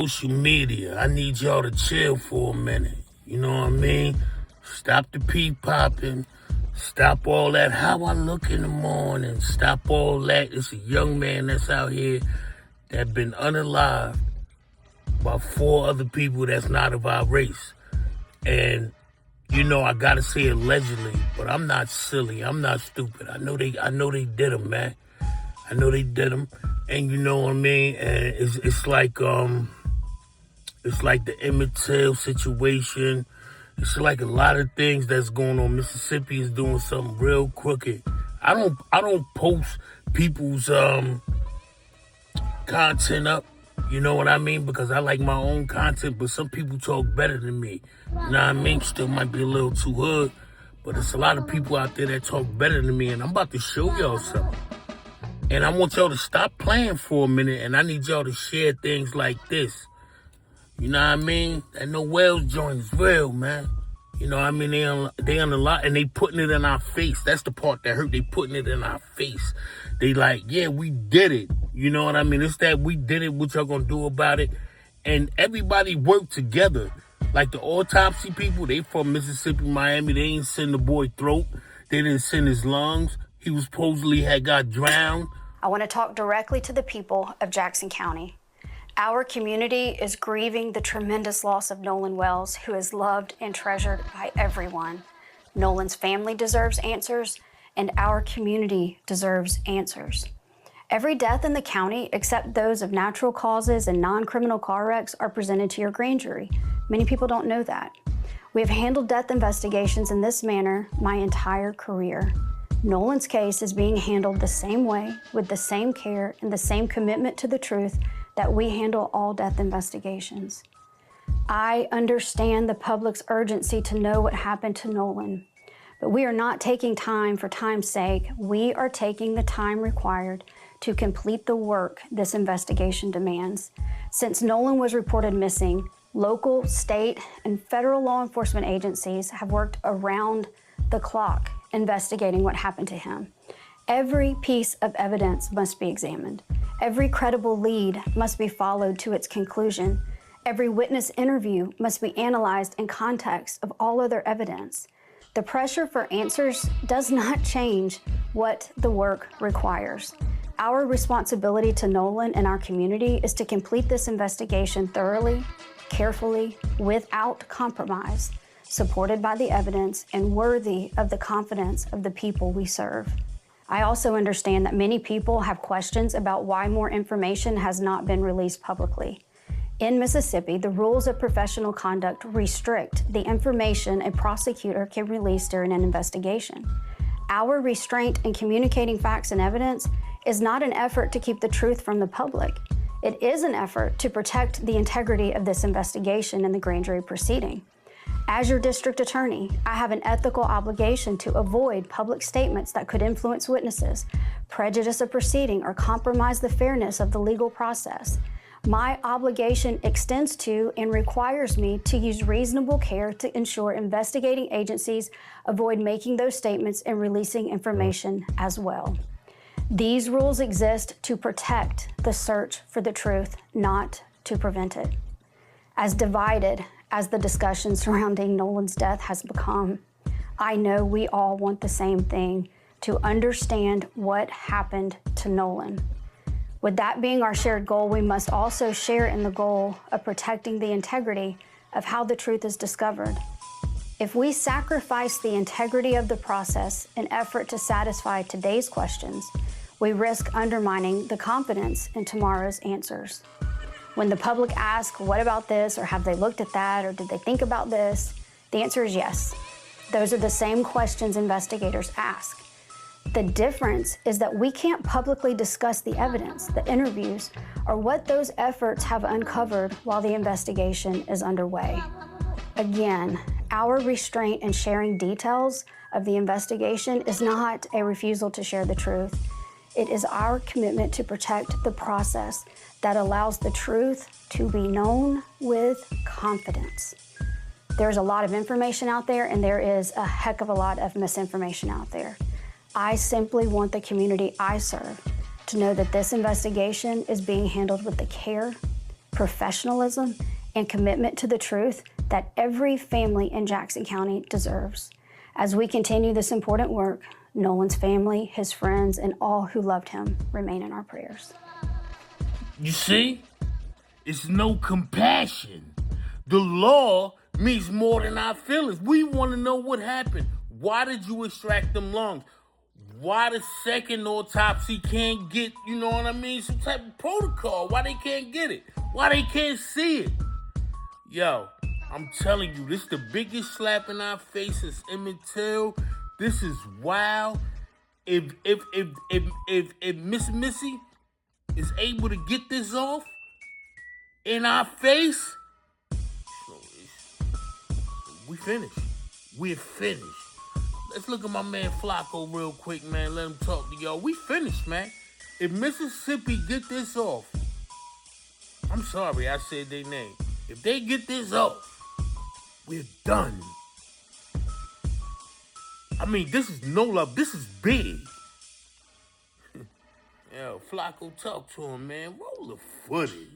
Social media, I need y'all to chill for a minute. You know what I mean? Stop the pee popping. Stop all that how I look in the morning. Stop all that. It's a young man that's out here that been unalived by 4 other people that's not of our race. And you know, I gotta say allegedly, but I'm not silly. I'm not stupid. I know they did them, man. I know they did them. And you know what I mean? And it's like the Emmett Till situation. It's like a lot of things that's going on. Mississippi is doing something real crooked. I don't post people's content up. You know what I mean? Because I like my own content, but some people talk better than me. You know what I mean? Still might be a little too hood, but there's a lot of people out there that talk better than me, and I'm about to show y'all something. And I want y'all to stop playing for a minute, and I need y'all to share things like this. You know what I mean? That Noel's joint is real, man. You know what I mean? They on a lot, and they putting it in our face. That's the part that hurt. They putting it in our face. They like, yeah, we did it. You know what I mean? It's that we did it. What y'all gonna do about it? And everybody worked together. Like the autopsy people, they from Mississippi, Miami. They ain't send the boy throat. They didn't send his lungs. He was supposedly had got drowned. I want to talk directly to the people of Jackson County. Our community is grieving the tremendous loss of Nolan Wells, who is loved and treasured by everyone. Nolan's family deserves answers, and our community deserves answers. Every death in the county, except those of natural causes and non-criminal car wrecks, are presented to your grand jury. Many people don't know that. We have handled death investigations in this manner my entire career. Nolan's case is being handled the same way, with the same care and the same commitment to the truth that we handle all death investigations. I understand the public's urgency to know what happened to Nolan, but we are not taking time for time's sake. We are taking the time required to complete the work this investigation demands. Since Nolan was reported missing, local, state, and federal law enforcement agencies have worked around the clock investigating what happened to him. Every piece of evidence must be examined. Every credible lead must be followed to its conclusion. Every witness interview must be analyzed in context of all other evidence. The pressure for answers does not change what the work requires. Our responsibility to Nolan and our community is to complete this investigation thoroughly, carefully, without compromise, supported by the evidence and worthy of the confidence of the people we serve. I also understand that many people have questions about why more information has not been released publicly. In Mississippi, the rules of professional conduct restrict the information a prosecutor can release during an investigation. Our restraint in communicating facts and evidence is not an effort to keep the truth from the public. It is an effort to protect the integrity of this investigation and the grand jury proceeding. As your district attorney, I have an ethical obligation to avoid public statements that could influence witnesses, prejudice a proceeding, or compromise the fairness of the legal process. My obligation extends to and requires me to use reasonable care to ensure investigating agencies avoid making those statements and releasing information as well. These rules exist to protect the search for the truth, not to prevent it. As divided as the discussion surrounding Nolan's death has become, I know we all want the same thing, to understand what happened to Nolan. With that being our shared goal, we must also share in the goal of protecting the integrity of how the truth is discovered. If we sacrifice the integrity of the process in effort to satisfy today's questions, we risk undermining the confidence in tomorrow's answers. When the public asks, what about this, or have they looked at that, or did they think about this? The answer is yes. Those are the same questions investigators ask. The difference is that we can't publicly discuss the evidence, the interviews, or what those efforts have uncovered while the investigation is underway. Again, our restraint in sharing details of the investigation is not a refusal to share the truth. It is our commitment to protect the process that allows the truth to be known with confidence. There's a lot of information out there, and there is a heck of a lot of misinformation out there. I simply want the community I serve to know that this investigation is being handled with the care, professionalism, and commitment to the truth that every family in Jackson County deserves. As we continue this important work, Nolan's family, his friends, and all who loved him remain in our prayers. You see? It's no compassion. The law means more than our feelings. We want to know what happened. Why did you extract them lungs? Why the second autopsy can't get, you know what I mean, some type of protocol? Why they can't get it? Why they can't see it? Yo, I'm telling you, this is the biggest slap in our faces, Emmett Till. This is wild. If Miss Missy is able to get this off in our face, we finished. We're finished. Let's look at my man Flacco real quick, man. Let him talk to y'all. We finished, man. If Mississippi get this off, I'm sorry I said their name. If they get this off, we're done. I mean, this is no love. This is big. Yo, Flacco, talk to him, man. Roll the footage.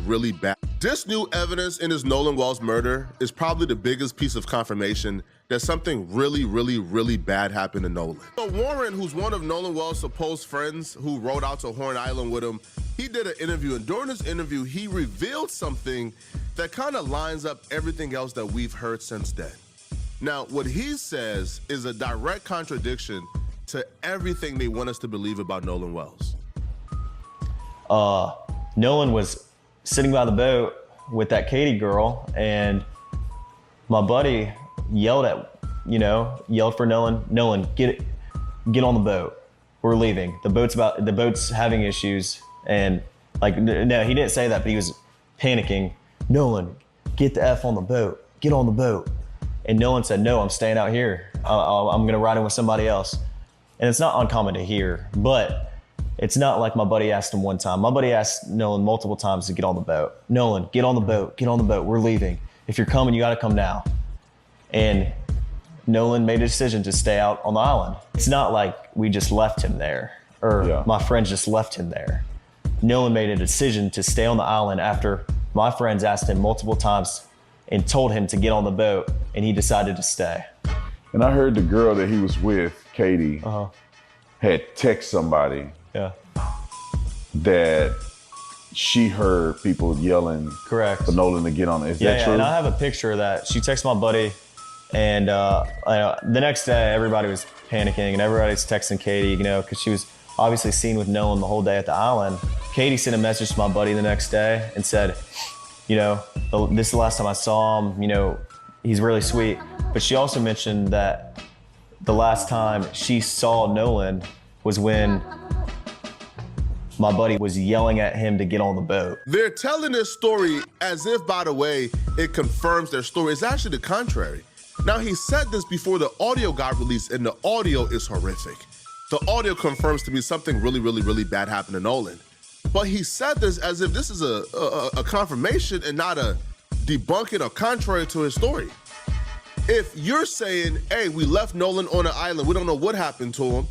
Really bad. This new evidence in his Nolan Wells murder is probably the biggest piece of confirmation that something really bad happened to Nolan. So Warren, who's one of Nolan Wells' supposed friends who rode out to Horn Island with him, he did an interview, and during this interview, he revealed something that kind of lines up everything else that we've heard since then. Now, what he says is a direct contradiction to everything they want us to believe about Nolan Wells. Nolan was sitting by the boat with that Katie girl, and my buddy yelled for Nolan, get on the boat. We're leaving. The boat's having issues. And no, he didn't say that, but he was panicking. Nolan, get the F on the boat. Get on the boat. And Nolan said, no, I'm staying out here. I'm gonna ride in with somebody else. And it's not uncommon to hear, but it's not like my buddy asked him one time. My buddy asked Nolan multiple times to get on the boat. Nolan, get on the boat. Get on the boat. We're leaving. If you're coming, you got to come now. And Nolan made a decision to stay out on the island. It's not like we just left him there, or my friends just left him there. Nolan made a decision to stay on the island after my friends asked him multiple times and told him to get on the boat, and he decided to stay. And I heard the girl that he was with, Katie, had text somebody that she heard people yelling Correct. For Nolan to get on it. Is that true? And I have a picture of that. She texted my buddy, and the next day everybody was panicking and everybody's texting Katie, because she was obviously seen with Nolan the whole day at the island. Katie sent a message to my buddy the next day and said, this is the last time I saw him, he's really sweet. But she also mentioned that the last time she saw Nolan was when my buddy was yelling at him to get on the boat. They're telling this story as if, by the way, it confirms their story. It's actually the contrary. Now, he said this before the audio got released, and the audio is horrific. The audio confirms to me something really bad happened to Nolan. But he said this as if this is a confirmation and not a debunking or contrary to his story. If you're saying, hey, we left Nolan on an island, we don't know what happened to him,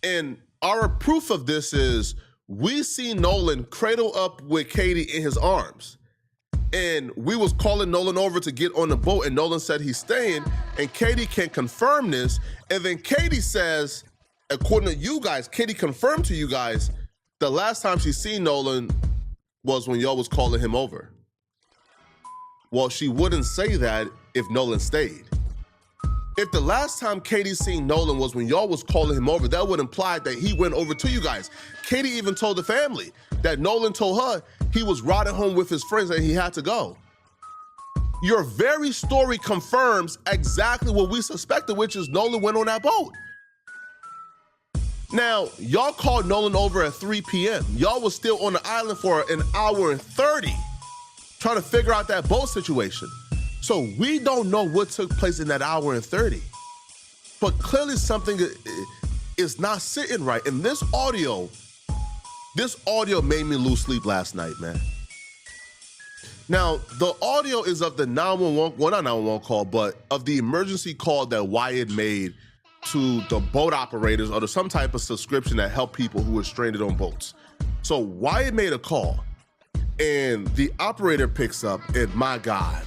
and our proof of this is we see Nolan cradle up with Katie in his arms, and we was calling Nolan over to get on the boat, and Nolan said he's staying, and Katie can confirm this, and then Katie says, according to you guys, Katie confirmed to you guys, the last time she seen Nolan was when y'all was calling him over. Well, she wouldn't say that if Nolan stayed. If the last time Katie seen Nolan was when y'all was calling him over, that would imply that he went over to you guys. Katie even told the family that Nolan told her he was riding home with his friends and he had to go. Your very story confirms exactly what we suspected, which is Nolan went on that boat. Now, y'all called Nolan over at 3 p.m. Y'all was still on the island for an hour and 30 trying to figure out that boat situation. So we don't know what took place in that hour and 30. But clearly something is not sitting right. And this audio made me lose sleep last night, man. Now, the audio is of the 911, well, not 911 call, but of the emergency call that Wyatt made to the boat operators or to some type of subscription that help people who were stranded on boats. So Wyatt made a call, And the operator picks up, and my God,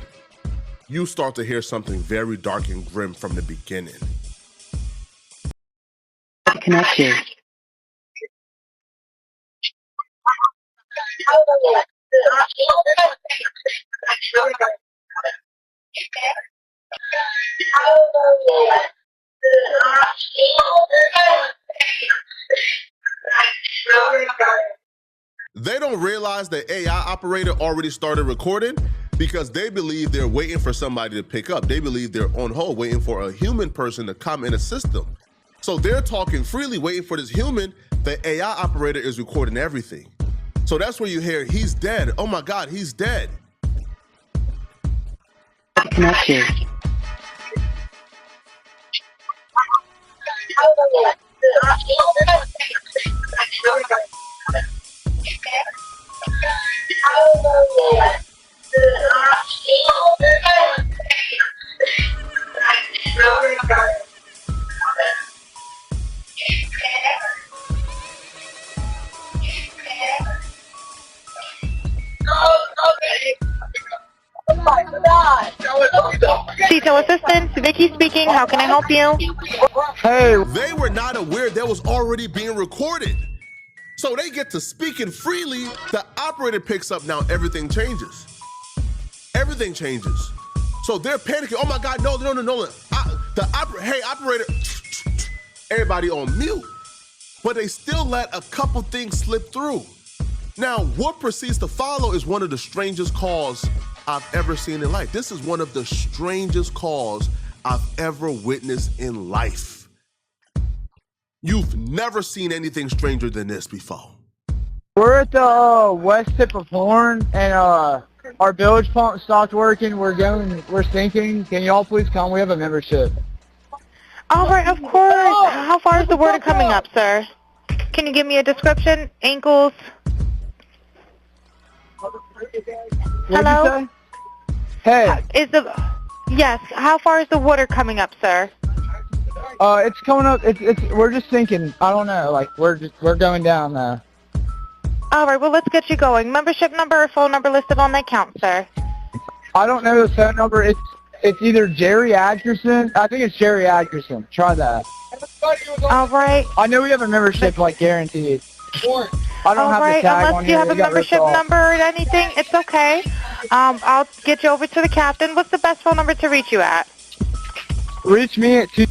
you start to hear something very dark and grim from the beginning. Connect you. They don't realize the AI operator already started recording because they believe they're waiting for somebody to pick up. They believe they're on hold, waiting for a human person to come and assist them. So they're talking freely, waiting for this human. The AI operator is recording everything. So that's where you hear, he's dead. Oh my God, he's dead. Connect you. Detail assistance, Vicky speaking. How can I help you? Hey, They were not aware that was already being recorded. So they get to speaking freely. The operator picks up. Now everything changes. Everything changes. So they're panicking. Oh my God, no. Hey, operator. Everybody on mute. But they still let a couple things slip through. Now, what proceeds to follow is one of the strangest calls I've ever seen in life. This is one of the strangest calls I've ever witnessed in life. You've never seen anything stranger than this before. We're at the west tip of Horn, and our village pump stopped working. We're sinking. Can y'all please come? We have a membership. All right, of course. How far is the water coming up, sir? Can you give me a description? Ankles? Hello? Hey, Yes, how far is the water coming up, sir? it's coming up. We're just sinking. I don't know. Like we're going down now. All right, well, let's get you going. Membership number or phone number listed on the account, sir. I don't know the phone number. It's either Jerry Atkerson. I think it's Jerry Atkerson. Try that. All right. I know we have a membership, like guaranteed. I don't have the tag Unless on you here. have a It got ripped membership off. number or anything, it's okay. I'll get you over to the captain. What's the best phone number to reach you at? Reach me at 2.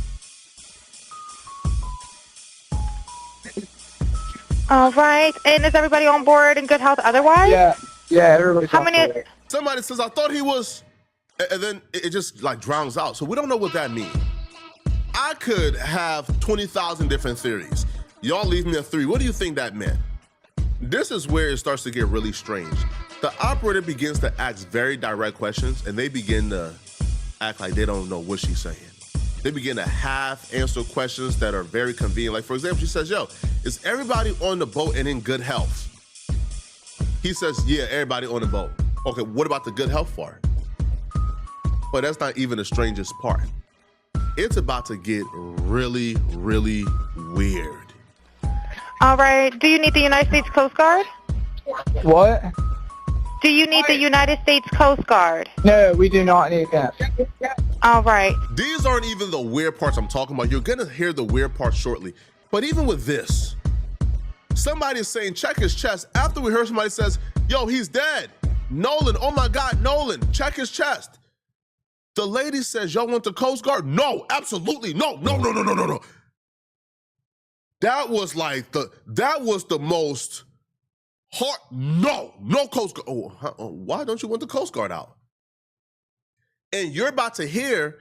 All right. And is everybody on board in good health otherwise? Yeah, everybody's How on many? board. Somebody says, I thought he was, and then it just like drowns out. So we don't know what that means. I could have 20,000 different theories. Y'all leave me a 3. What do you think that meant? This is where it starts to get really strange. The operator begins to ask very direct questions, and they begin to act like they don't know what she's saying. They begin to half answer questions that are very convenient. Like, for example, she says, yo, is everybody on the boat and in good health? He says, yeah, everybody on the boat. Okay, what about the good health part? But that's not even the strangest part. It's about to get really, really weird. All right. Do you need the United States Coast Guard? What? Do you need the United States Coast Guard? No, we do not need that. All right. These aren't even the weird parts I'm talking about. You're gonna hear the weird parts shortly. But even with this, somebody is saying, check his chest. After we heard somebody says, yo, he's dead. Nolan, oh my God, Nolan, check his chest. The lady says, y'all want the Coast Guard? No, absolutely, no. That was the most hard, no Coast Guard. Why don't you want the Coast Guard out? And you're about to hear,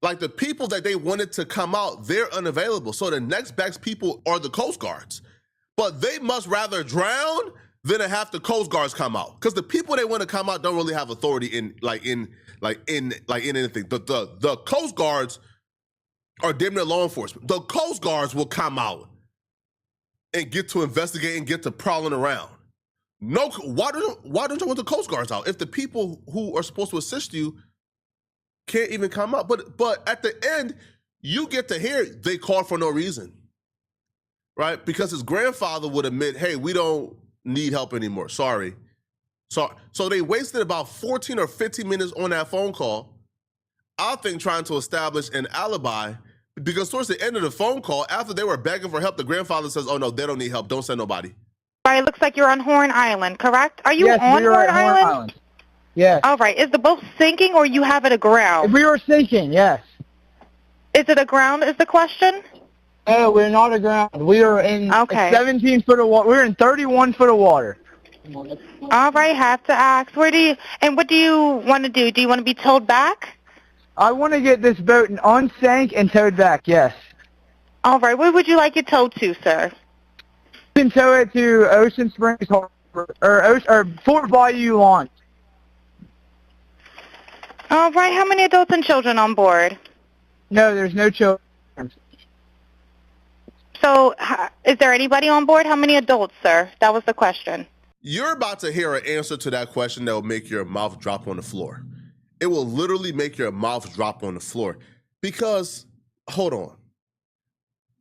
like, the people that they wanted to come out, they're unavailable. So the next best people are the Coast Guards. But they must rather drown than to have the Coast Guards come out. Because the people they want to come out don't really have authority in anything. The Coast Guards are damn near law enforcement. The Coast Guards will come out and get to investigate and get to prowling around. No, why don't you want the Coast Guards out? If the people who are supposed to assist you can't even come out. But at the end, you get to hear they called for no reason, right? Because his grandfather would admit, hey, we don't need help anymore. Sorry. So they wasted about 14 or 15 minutes on that phone call, I think trying to establish an alibi, because towards the end of the phone call, after they were begging for help, the grandfather says, oh no, they don't need help, don't send nobody. All right, it looks like you're on Horn Island, correct? Are you Yes, on we are Horn at Horn Island? Island. Yes. All right, is the boat sinking or you have it aground? We were sinking, yes. Is it aground is the question? No, we're not aground. We are in Okay. 17 foot of water. We're in 31 foot of water. All right, have to ask. What do you want to do? Do you want to be towed back? I want to get this boat unsank and towed back, yes. All right, where would you like it towed to, sir? You can tow it to Ocean Springs Harbor, or Fort Bayou Launch. All right, how many adults and children on board? No, there's no children. So, is there anybody on board? How many adults, sir? That was the question. You're about to hear an answer to that question that will make your mouth drop on the floor. It will literally make your mouth drop on the floor. Because, hold on.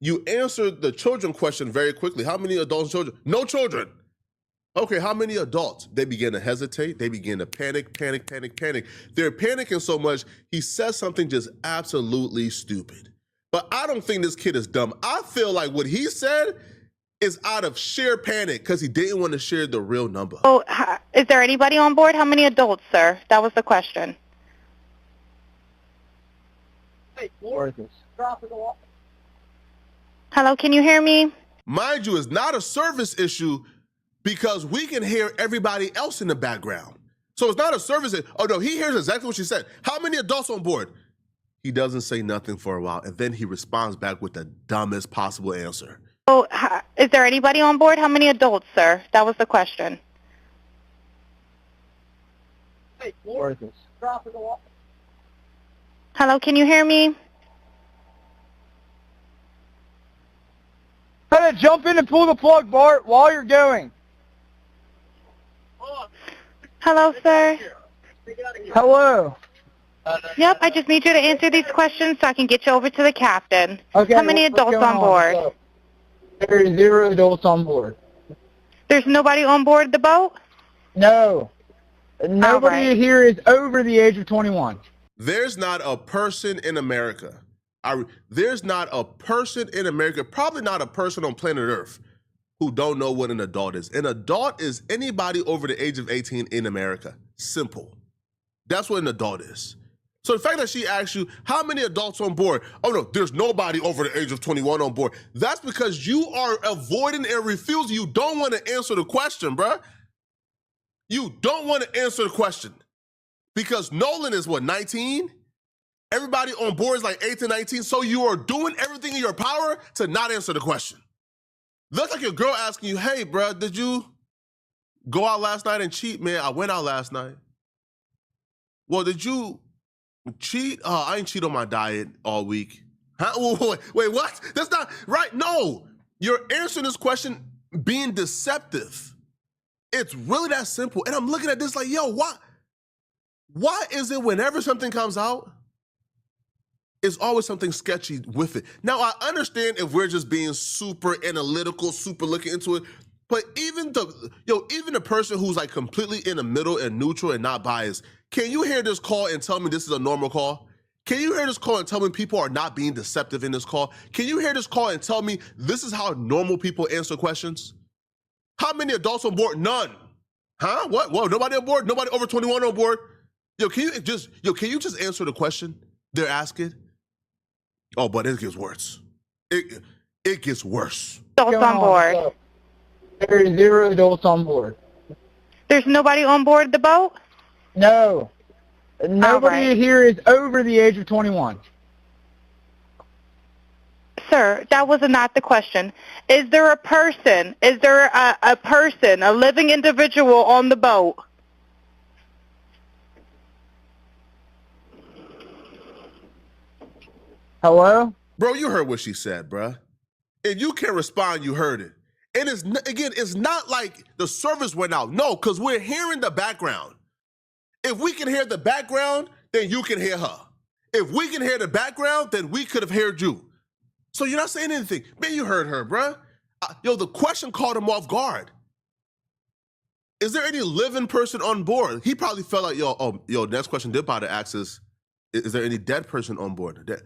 You answered the children question very quickly. How many adults and children? No children. Okay, how many adults? They begin to hesitate. They begin to panic. They're panicking so much, he says something just absolutely stupid. But I don't think this kid is dumb. I feel like what he said is out of sheer panic because he didn't want to share the real number. Oh, is there anybody on board? How many adults, sir? That was the question. Hello, can you hear me? Mind you, it's not a service issue because we can hear everybody else in the background. So it's not a service issue. Oh no, he hears exactly what she said. How many adults on board? He doesn't say nothing for a while, and then he responds back with the dumbest possible answer. Oh, is there anybody on board? How many adults, sir? That was the question. Hello, can you hear me? How to jump in and pull the plug, Bart, while you're going. Hello, sir. Hello. Yep, I just need you to answer these questions so I can get you over to the captain. Okay. How many what's adults going on board? There are 0 adults on board. There's nobody on board the boat? No. Nobody right. here is over the age of 21. There's not a person in America. There's not a person in America, probably not a person on planet Earth, who don't know what an adult is. An adult is anybody over the age of 18 in America. Simple. That's what an adult is. So the fact that she asked you, how many adults on board? Oh no, there's nobody over the age of 21 on board. That's because you are avoiding and refusing. You don't want to answer the question, bruh. You don't want to answer the question. Because Nolan is what, 19? Everybody on board is like 18, 19. So you are doing everything in your power to not answer the question. Looks like your girl asking you, hey, bruh, did you go out last night and cheat? Man, I went out last night. Well, did you cheat? I ain't cheat on my diet all week. Huh? Wait, what? That's not right. No, you're answering this question being deceptive. It's really that simple. And I'm looking at this like, yo, why is it whenever something comes out, it's always something sketchy with it? Now, I understand if we're just being super analytical, super looking into it, but even the person who's like completely in the middle and neutral and not biased, can you hear this call and tell me this is a normal call? Can you hear this call and tell me people are not being deceptive in this call? Can you hear this call and tell me this is how normal people answer questions? How many adults on board? None. Huh? What? Whoa, nobody on board? Nobody over 21 on board? Can you just answer the question they're asking? Oh, but it gets worse. It gets worse. Adults on board. There are 0 adults on board. There's nobody on board the boat? No. Nobody right. here is over the age of 21. Sir, that was not the question. Is there a person? Is there a person, a living individual on the boat? Hello? Bro, you heard what she said, bruh. If you can respond, you heard it. And it's not like the service went out. No, because we're hearing the background. If we can hear the background, then you can hear her. If we can hear the background, then we could have heard you. So you're not saying anything. Man, you heard her, bruh. The question caught him off guard. is there any living person on board? He probably felt like, yo, next question Dip about to ask is there any dead person on board?